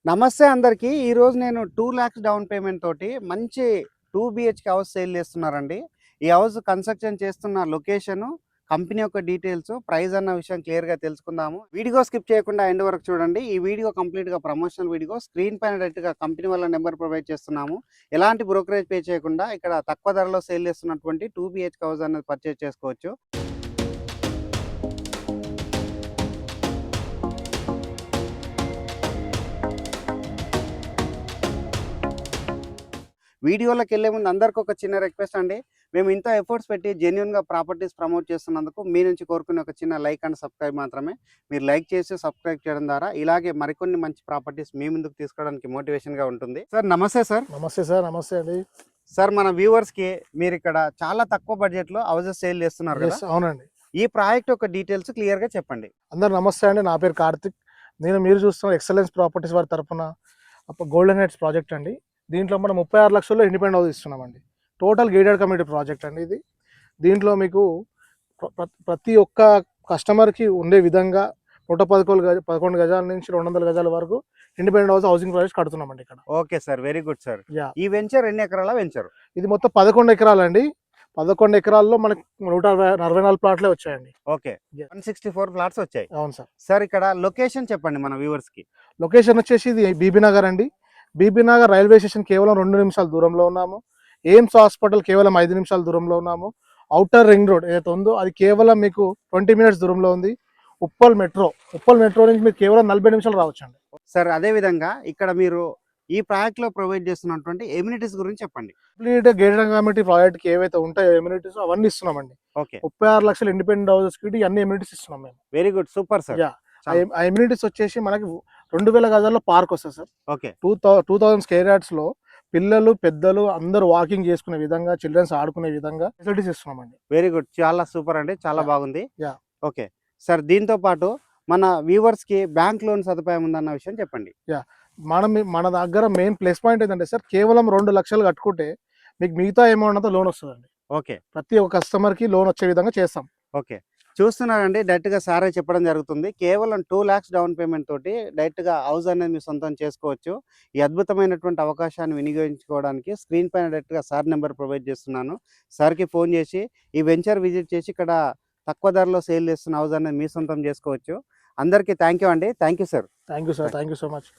నమస్తే అందరికీ. ఈరోజు నేను 2,00,000 డౌన్ పేమెంట్ తోటి మంచి 2 BHK హౌస్ సేల్ చేస్తున్నారండి. ఈ హౌస్ కన్స్ట్రక్షన్ చేస్తున్న లొకేషను, కంపెనీ యొక్క డీటెయిల్స్, ప్రైస్ అన్న విషయం క్లియర్‌గా తెలుసుకుందాము. వీడియో స్కిప్ చేయకుండా ఎండ్ వరకు చూడండి. ఈ వీడియో కంప్లీట్‌గా ప్రమోషనల్ వీడియో. స్క్రీన్ పైన డైరెక్ట్‌గా కంపెనీ వాళ్ళ నెంబర్ ప్రొవైడ్ చేస్తున్నాము. ఎలాంటి బ్రోకరేజ్ పే చేయకుండా ఇక్కడ తక్కువ ధరలో సేల్ చేస్తున్నటువంటి 2 BHK హౌస్ అనేది పర్చేజ్ చేసుకోవచ్చు. వీడియోలోకి వెళ్ళే ముందు అందరికీ ఒక చిన్న రిక్వెస్ట్ అండి. మేము ఇంత ఎఫర్ట్స్ పెట్టి జెన్యూన్‌గా ప్రాపర్టీస్ ప్రమోట్ చేస్తున్నందుకు మీ నుంచి కోరుకునే ఒక చిన్న లైక్ అండ్ సబ్స్క్రైబ్ మాత్రమే. మీరు లైక్ చేసి సబ్స్క్రైబ్ చేయడం ద్వారా ఇలాగే మరికొన్ని మంచి ప్రాపర్టీస్ మీ ముందుకు తీసుకోవడానికి మోటివేషన్‌గా ఉంటుంది. సార్ నమస్తే సార్. నమస్తే సార్. నమస్తే అండి. సార్ మన వ్యూవర్స్‌కి మీరు ఇక్కడ చాలా తక్కువ బడ్జెట్‌లో హౌసెస్ సేల్ చేస్తున్నారు కదా? అవునండి. ఈ ప్రాజెక్ట్ యొక్క డీటెయిల్స్ క్లియర్‌గా చెప్పండి. అందరు నమస్తే అండి. నా పేరు కార్తిక్. మీరు చూస్తున్న ఎక్సలెన్స్ ప్రాపర్టీస్ వారి తరపున గోల్డెన్ హైట్స్ ప్రాజెక్ట్ అండి. దీంట్లో మనం 36 లక్షల్లో ఇండిపెండెంట్ హౌస్ ఇస్తున్నామండి. టోటల్ గేటెడ్ కమ్యూనిటీ ప్రాజెక్ట్ అండి ఇది. దీంట్లో మీకు ప్రతి ఒక్క కస్టమర్కి ఉండే విధంగా 111 గజాల నుంచి 200 గజాల వరకు ఇండిపెండెంట్ హౌసింగ్ ప్రాజెక్ట్ కడుతున్నామండి ఇక్కడ. Okay sir, very good sir. ఈ వెంచర్ ఎన్ని ఎకరాల వెంచర్? ఇది మొత్తం 11 ఎకరాలండి. 11 ఎకరాల్లో మనకి 144 ప్లాట్లే వచ్చాయండి. ఓకే, 164 ప్లాట్స్ వచ్చాయి. అవును సార్. సార్ ఇక్కడ లొకేషన్ చెప్పండి మన వ్యూవర్స్ కి. లొకేషన్ వచ్చేసి ఇది బీబీ నగర్ అండి. బీబీ నగర్ రైల్వే స్టేషన్ కేవలం 2 నిమిషాల దూరంలో ఉన్నాము. ఎయిమ్స్ హాస్పిటల్ కేవలం 5 నిమిషాల దూరంలో ఉన్నాము. ఔటర్ రింగ్ రోడ్ ఏదైతే ఉందో అది కేవలం మీకు 20 మినిట్స్ దూరంలో ఉంది. ఉప్పల్ మెట్రో నుంచి మీరు కేవలం 40 నిమిషాలు రావచ్చండి. సార్ అదే విధంగా ఇక్కడ మీరు ఈ ప్రాజెక్ట్ లో ప్రొవైడ్ చేస్తున్నటువంటి ఎమ్యూనిటీస్ గురించి చెప్పండి. కంప్లీట్ గేటెడ్ కమ్యూనిటీ ప్రాజెక్ట్ కి ఏవైతే ఉంటాయో ఎమ్యూనిటీస్ అవన్నీ ఇస్తున్నామండి. ఓకే, 36 లక్షల ఇండిపెండెంట్ హౌసెస్ కి అన్ని ఎమ్యూనిటీస్ ఇస్తున్నాం మేము. Very good, super sir. ఆ ఎమ్యూనిటీస్ వచ్చేసి మనకి 2000 గజాల్లో పార్క్ వస్తుంది సార్. ఓకే, 2000 స్క్వేర్ యార్డ్స్ లో పిల్లలు పెద్దలు అందరూ వాకింగ్ చేసుకునే విధంగా, చిల్డ్రన్స్ ఆడుకునే విధంగా ఫెసిలిటీస్ ఇస్తున్నామండి. వెరీ గుడ్, చాలా సూపర్ అండి, చాలా బాగుంది. ఓకే సార్, దీంతో పాటు మన వ్యూవర్స్ కి బ్యాంక్ లోన్ సదుపాయం ఉందన్న విషయం చెప్పండి. మన దగ్గర మెయిన్ ప్లస్ పాయింట్ ఏంటంటే సార్, కేవలం 2 లక్షలు కట్టుకుంటే మీకు మిగతా అమౌంట్ అంతా లోన్ వస్తుందండి. ఓకే, ప్రతి ఒక్క కస్టమర్ కి లోన్ వచ్చే విధంగా చేస్తాం. ఓకే, చూస్తున్నారండి, డైరెక్ట్ గా సారే చెప్పడం జరుగుతుంది. కేవలం 2 lakhs డౌన్ పేమెంట్ తోటి డైరెక్ట్ గా హౌస్ అనేది మీ సొంతం చేసుకోవచ్చు. ఈ అద్భుతమైనటువంటి అవకాశాన్ని వినియోగించుకోవడానికి స్క్రీన్ పైన డైరెక్ట్ గా సార్ నెంబర్ ప్రొవైడ్ చేస్తున్నాను. సార్కి ఫోన్ చేసి ఈ వెంచర్ విజిట్ చేసి ఇక్కడ తక్కువ ధరలో సేల్ చేస్తున్న హౌస్ అనేది మీ సొంతం చేసుకోవచ్చు. అందరికీ థ్యాంక్ యూ అండి. Thank you sir. Thank you sir. Thank you so much.